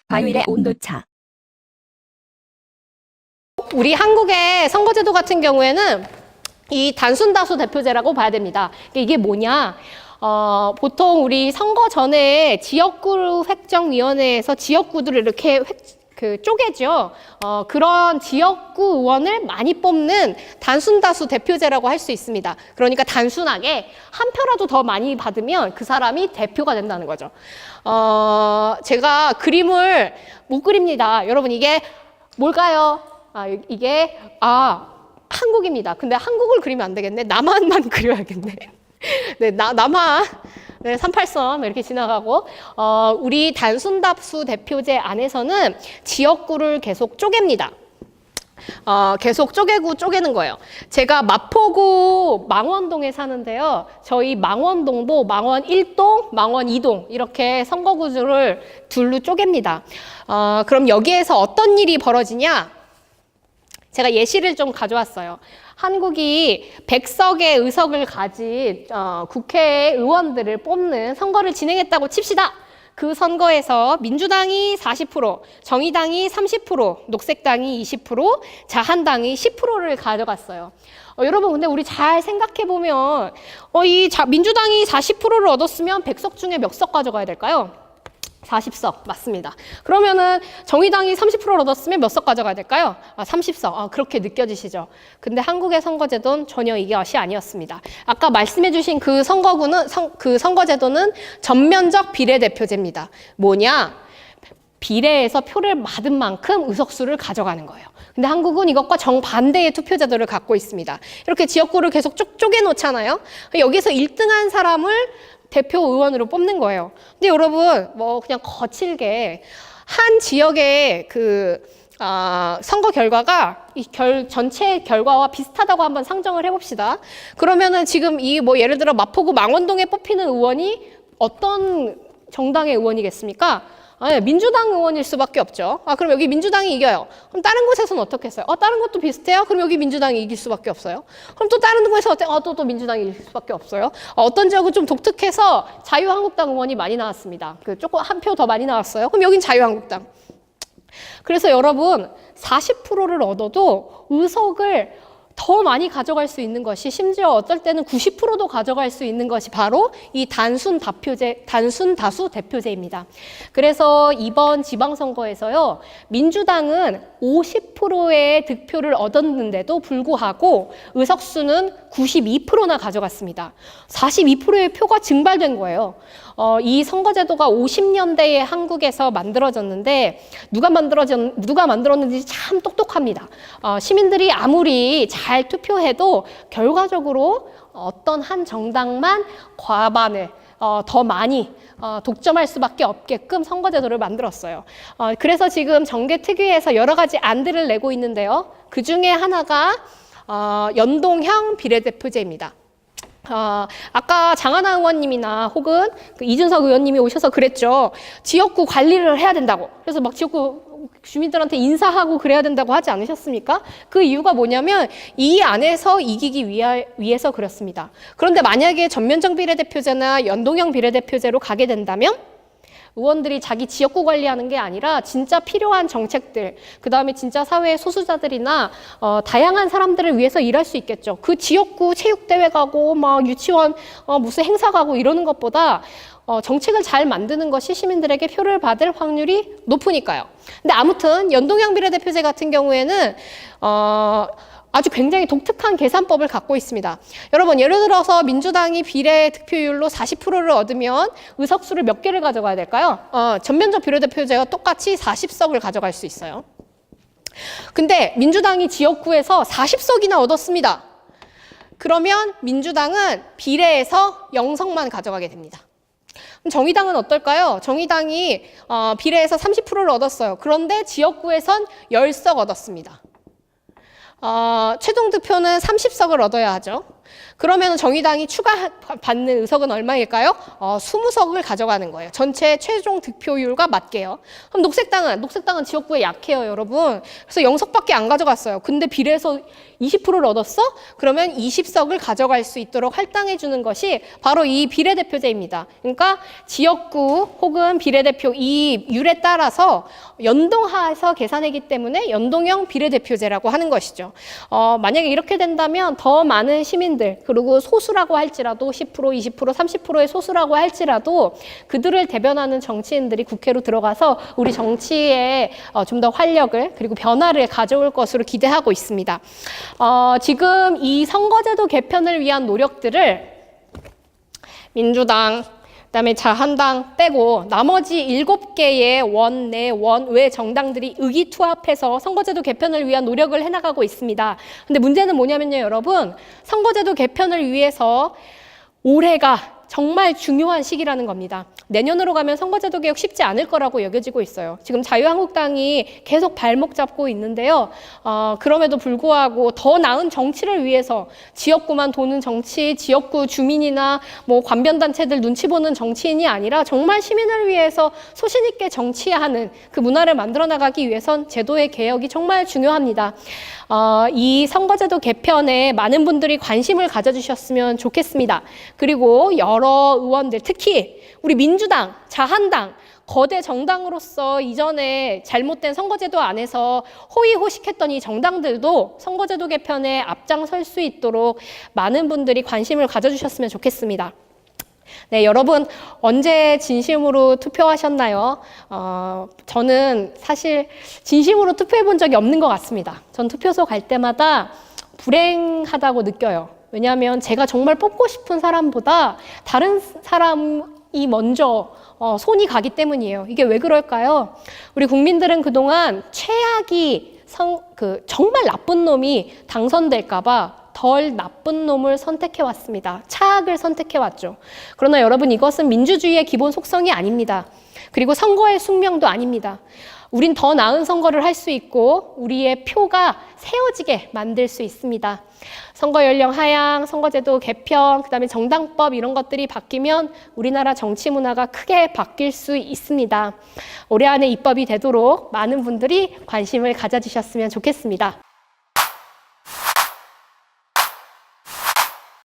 과율의 온도차. 우리 한국의 선거제도 같은 경우에는 이 단순다수 대표제라고 봐야 됩니다. 이게 뭐냐? 보통 우리 선거 전에 지역구 획정위원회에서 지역구들을 이렇게 쪼개죠. 그런 지역구 의원을 많이 뽑는 단순다수 대표제라고 할 수 있습니다. 그러니까 단순하게 한 표라도 더 많이 받으면 그 사람이 대표가 된다는 거죠. 제가 그림을 못 그립니다. 여러분 이게 뭘까요? 이게 한국입니다. 근데 한국을 그리면 안 되겠네. 남한만 그려야겠네. 네, 남한. 네, 38선 이렇게 지나가고 우리 단순다수 대표제 안에서는 지역구를 계속 쪼갭니다. 계속 쪼개는 거예요. 제가 마포구 망원동에 사는데요. 저희 망원동도 망원 1동, 망원 2동 이렇게 선거구를 둘로 쪼갭니다. 그럼 여기에서 어떤 일이 벌어지냐? 제가 예시를 좀 가져왔어요. 한국이 100석의 의석을 가진 국회의원들을 뽑는 선거를 진행했다고 칩시다. 그 선거에서 민주당이 40%, 정의당이 30%, 녹색당이 20%, 자한당이 10%를 가져갔어요. 여러분 근데 우리 잘 생각해보면 민주당이 40%를 얻었으면 100석 중에 몇 석 가져가야 될까요? 40석 맞습니다. 그러면은 정의당이 30%를 얻었으면 몇 석 가져가야 될까요? 30석. 그렇게 느껴지시죠? 근데 한국의 선거제도는 전혀 이것이 아니었습니다. 아까 말씀해 주신 그 선거제도는 전면적 비례대표제입니다. 뭐냐? 비례해서 표를 받은 만큼 의석수를 가져가는 거예요. 근데 한국은 이것과 정반대의 투표제도를 갖고 있습니다. 이렇게 지역구를 계속 쪼개 놓잖아요. 여기서 1등한 사람을 대표 의원으로 뽑는 거예요. 근데 여러분, 그냥 거칠게 한 지역의 선거 결과가 전체 결과와 비슷하다고 한번 상정을 해봅시다. 그러면은 지금 예를 들어 마포구 망원동에 뽑히는 의원이 어떤 정당의 의원이겠습니까? 민주당 의원일 수밖에 없죠. 그럼 여기 민주당이 이겨요. 그럼 다른 곳에서는 어떻게 했어요? 다른 것도 비슷해요? 그럼 여기 민주당이 이길 수밖에 없어요. 그럼 또 다른 곳에서 또 민주당이 이길 수밖에 없어요. 어떤 지역은 좀 독특해서 자유한국당 의원이 많이 나왔습니다. 조금 한 표 더 많이 나왔어요. 그럼 여긴 자유한국당. 그래서 여러분 40%를 얻어도 의석을 더 많이 가져갈 수 있는 것이 심지어 어떨 때는 90%도 가져갈 수 있는 것이 바로 이 단순다수 대표제입니다. 그래서 이번 지방선거에서요, 민주당은 50%의 득표를 얻었는데도 불구하고 의석수는 92%나 가져갔습니다. 42%의 표가 증발된 거예요. 이 선거제도가 50년대에 한국에서 만들어졌는데 누가 만들었는지 참 똑똑합니다. 시민들이 아무리 잘 투표해도 결과적으로 어떤 한 정당만 과반을 더 많이 독점할 수밖에 없게끔 선거제도를 만들었어요. 그래서 지금 정계특위에서 여러 가지 안들을 내고 있는데요. 그 중에 하나가 연동형 비례대표제입니다. 아까 장하나 의원님이나 혹은 이준석 의원님이 오셔서 그랬죠. 지역구 관리를 해야 된다고. 그래서 막 지역구 주민들한테 인사하고 그래야 된다고 하지 않으셨습니까? 그 이유가 뭐냐면 이 안에서 이기기 위해서 그렇습니다. 그런데 만약에 전면적 비례대표제나 연동형 비례대표제로 가게 된다면 의원들이 자기 지역구 관리하는 게 아니라 진짜 필요한 정책들, 그 다음에 진짜 사회의 소수자들이나 다양한 사람들을 위해서 일할 수 있겠죠. 그 지역구 체육대회 가고 막 유치원 무슨 행사 가고 이러는 것보다 정책을 잘 만드는 것이 시민들에게 표를 받을 확률이 높으니까요. 근데 아무튼 연동형 비례대표제 같은 경우에는 아주 굉장히 독특한 계산법을 갖고 있습니다. 여러분 예를 들어서 민주당이 비례 득표율로 40%를 얻으면 의석수를 몇 개를 가져가야 될까요? 전면적 비례대표제가 똑같이 40석을 가져갈 수 있어요. 근데 민주당이 지역구에서 40석이나 얻었습니다. 그러면 민주당은 비례에서 0석만 가져가게 됩니다. 정의당은 어떨까요? 정의당이 비례에서 30%를 얻었어요. 그런데 지역구에선 10석 얻었습니다. 최종 득표는 30석을 얻어야 하죠. 그러면 정의당이 추가받는 의석은 얼마일까요? 20석을 가져가는 거예요. 전체 최종 득표율과 맞게요. 그럼 녹색당은 지역구에 약해요, 여러분. 그래서 0석밖에 안 가져갔어요. 근데 비례에서 20%를 얻었어? 그러면 20석을 가져갈 수 있도록 할당해 주는 것이 바로 이 비례대표제입니다. 그러니까 지역구 혹은 비례대표 이 율에 따라서 연동해서 계산하기 때문에 연동형 비례대표제라고 하는 것이죠. 만약에 이렇게 된다면 더 많은 시민들, 그리고 소수라고 할지라도 10%, 20%, 30%의 소수라고 할지라도 그들을 대변하는 정치인들이 국회로 들어가서 우리 정치에 좀 더 활력을 그리고 변화를 가져올 것으로 기대하고 있습니다. 지금 이 선거제도 개편을 위한 노력들을 민주당, 그다음에 자한당 빼고 나머지 7개의 원외 정당들이 의기투합해서 선거제도 개편을 위한 노력을 해나가고 있습니다. 근데 문제는 뭐냐면요, 여러분. 선거제도 개편을 위해서 올해가 정말 중요한 시기라는 겁니다. 내년으로 가면 선거제도 개혁 쉽지 않을 거라고 여겨지고 있어요. 지금 자유한국당이 계속 발목 잡고 있는데요. 그럼에도 불구하고 더 나은 정치를 위해서 지역구만 도는 정치, 지역구 주민이나 뭐 관변단체들 눈치 보는 정치인이 아니라 정말 시민을 위해서 소신 있게 정치하는 그 문화를 만들어 나가기 위해선 제도의 개혁이 정말 중요합니다. 이 선거제도 개편에 많은 분들이 관심을 가져주셨으면 좋겠습니다. 그리고 여러 의원들, 특히 우리 민주당, 자한당, 거대 정당으로서 이전에 잘못된 선거제도 안에서 호의호식했던 이 정당들도 선거제도 개편에 앞장설 수 있도록 많은 분들이 관심을 가져주셨으면 좋겠습니다. 네, 여러분 언제 진심으로 투표하셨나요? 저는 사실 진심으로 투표해 본 적이 없는 것 같습니다. 전 투표소 갈 때마다 불행하다고 느껴요. 왜냐하면 제가 정말 뽑고 싶은 사람보다 다른 사람이 먼저 손이 가기 때문이에요. 이게 왜 그럴까요? 우리 국민들은 그동안 최악이 정말 나쁜 놈이 당선될까 봐 덜 나쁜 놈을 선택해왔습니다. 차악을 선택해왔죠. 그러나 여러분, 이것은 민주주의의 기본 속성이 아닙니다. 그리고 선거의 숙명도 아닙니다. 우린 더 나은 선거를 할 수 있고 우리의 표가 세워지게 만들 수 있습니다. 선거 연령 하향, 선거제도 개편, 그다음에 정당법 이런 것들이 바뀌면 우리나라 정치 문화가 크게 바뀔 수 있습니다. 올해 안에 입법이 되도록 많은 분들이 관심을 가져주셨으면 좋겠습니다.